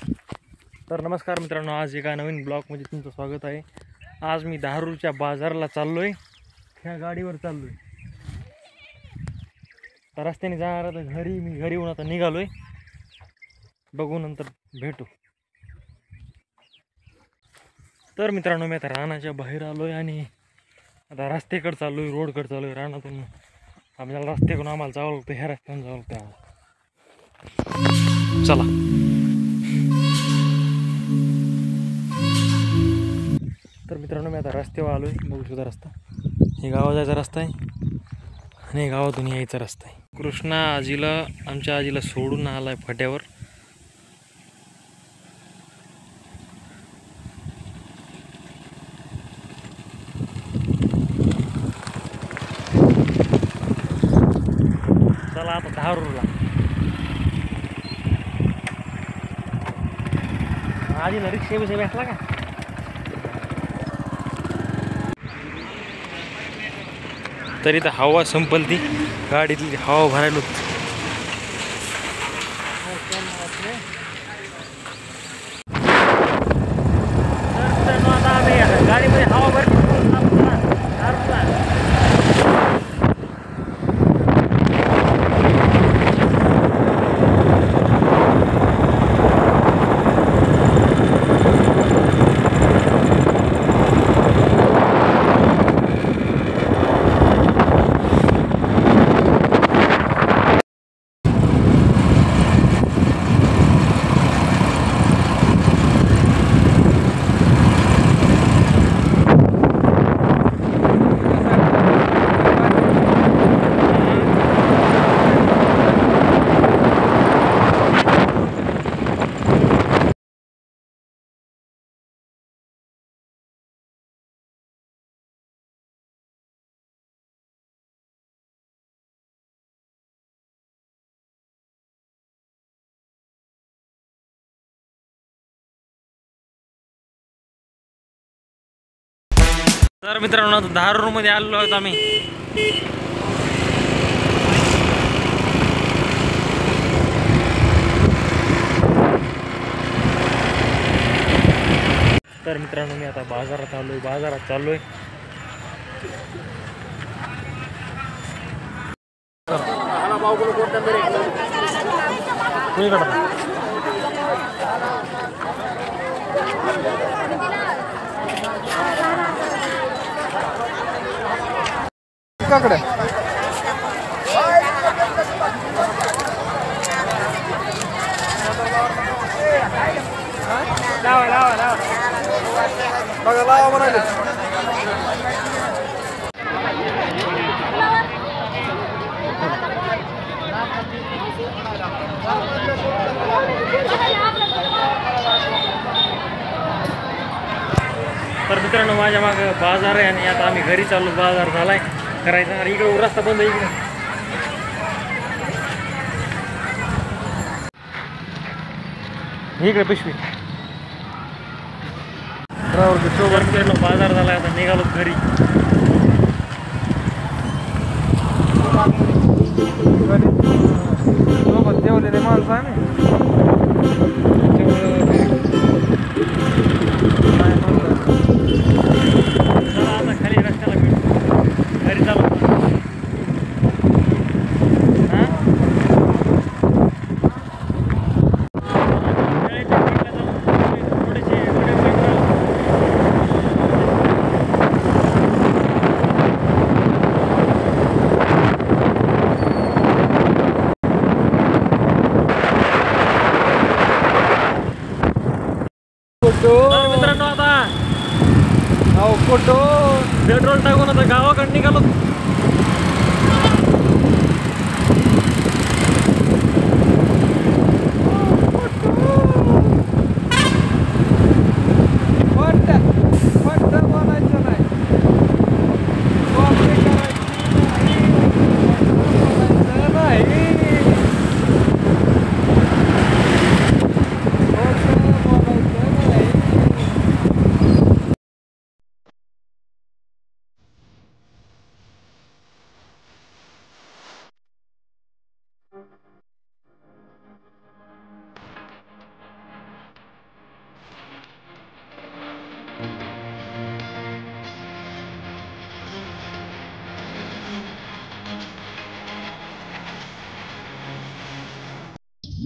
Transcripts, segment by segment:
तर नमस्कार मित्रांनो, आज एका नवीन ब्लॉगमध्ये तुमचं स्वागत आहे। आज मी धारूरच्या बाजाराला चाललोय। ह्या गाडीवर चाललोय। तर रस्त्याने जाणार आता घरी, मी घरी येऊन आता निघालोय। बघू नंतर भेटू। तर मित्रांनो, मी आता रानाच्या बाहेर आलोय आणि आता रस्त्याकडे चाललोय, रोडकडे चाललोय। रानातून आपल्याला रस्त्याकडून आम्हाला जावं लागतं, ह्या रस्त्याने जावं लागतं। चला तर मित्रांनो, मी आता रस्त्यावर आलोय। बघू शकता रस्ता, हे गावात जायचा रस्ता आहे आणि गावातून यायचा रस्ता आहे। कृष्णा आजीला, आमच्या आजीला सोडून आलाय फाट्यावर। चला आता धारूरला। आजीला रिक्षा बिक्षा भेटला का? तरी तर हवा संपल, ती गाडीतली हवा भरायला गाडीमध्ये हवा भरली। तर मित्रांनो, धारूर मध्ये आलेलो आहोत आम्ही। तर मित्रांनो, मी आता बाजारात आलोय, बाजारात चाललोय। काकडे बघा, लावा म्हणाले। तर मित्रांनो, माझ्या मागे बाजार आहे आणि आता आम्ही घरी चाललो। बाजार झालाय करायचा आणि इकडे रस्ता बंद आहे। इकडे पिशवी बाजार झालाय, आता निघालो घरी। सोबत जेवलेले माणसं आहे आता खाली रस्त्याला भेटू, घरी चालू। मित्रांनो, आता पेट्रोल टाकून आता गावाकडे निघालो।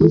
तर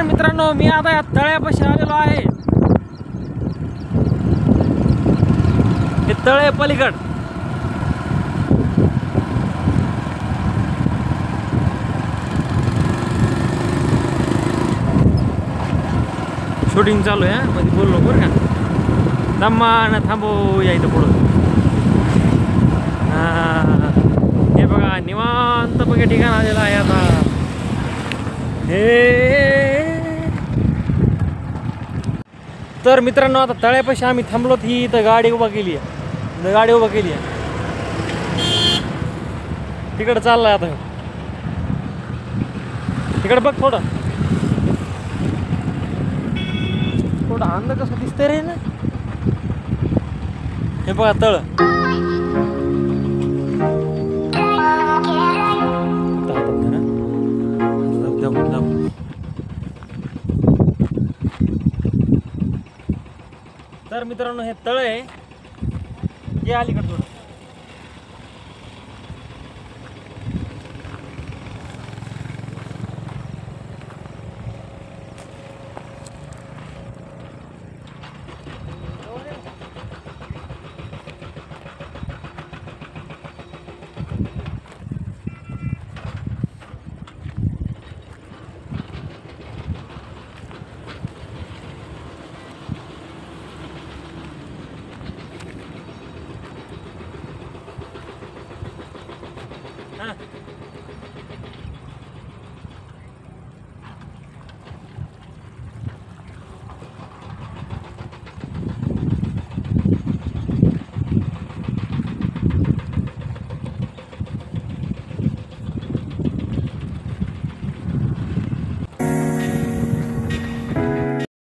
मित्रांनो, मी आता या तळ्यापाशी आलेलो आहे. हे तळे पलीकड शूटिंग चालू आहे. मध्ये बोललो बरं का, दम्मा ना थांबो या इथं पुढं. हे बघा निवांत बघा ठिकाण आलेलं आहे आता. हे तर मित्रांनो, आता तळ्यापाशी आम्ही थांबलोत. ही इथं गाडी उभा केली आहे, गाडी उभा केली आहे. तिकडं चाललाय आता. तिकडं बघ थोडं थोडं अंध कसं दिसतंय रे ना. हे बघा तळ. तर मित्रांनो, हे तळ आहे. हे अलीकडे थोडं.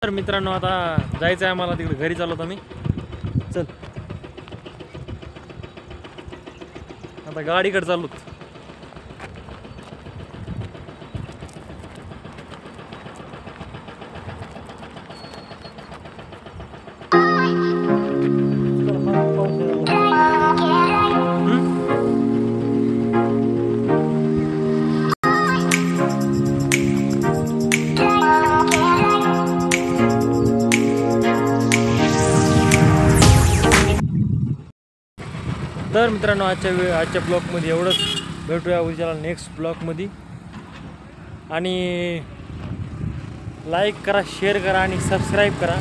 तर मित्रांनो, आता जायचं आहे आम्हाला तिकडे. घरी चाललो आम्ही. चल आता गाडीकडे चाललो. तर मित्रांनो, आजच्या ब्लॉगमध्ये एवढंच. भेटूया उद्याला नेक्स्ट ब्लॉगमध्ये. आणि लाईक करा, शेअर करा आणि सबस्क्राईब करा.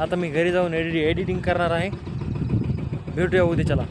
आता मी घरी जाऊन एडिटिंग करणार आहे. भेटूया उद्याच्याला.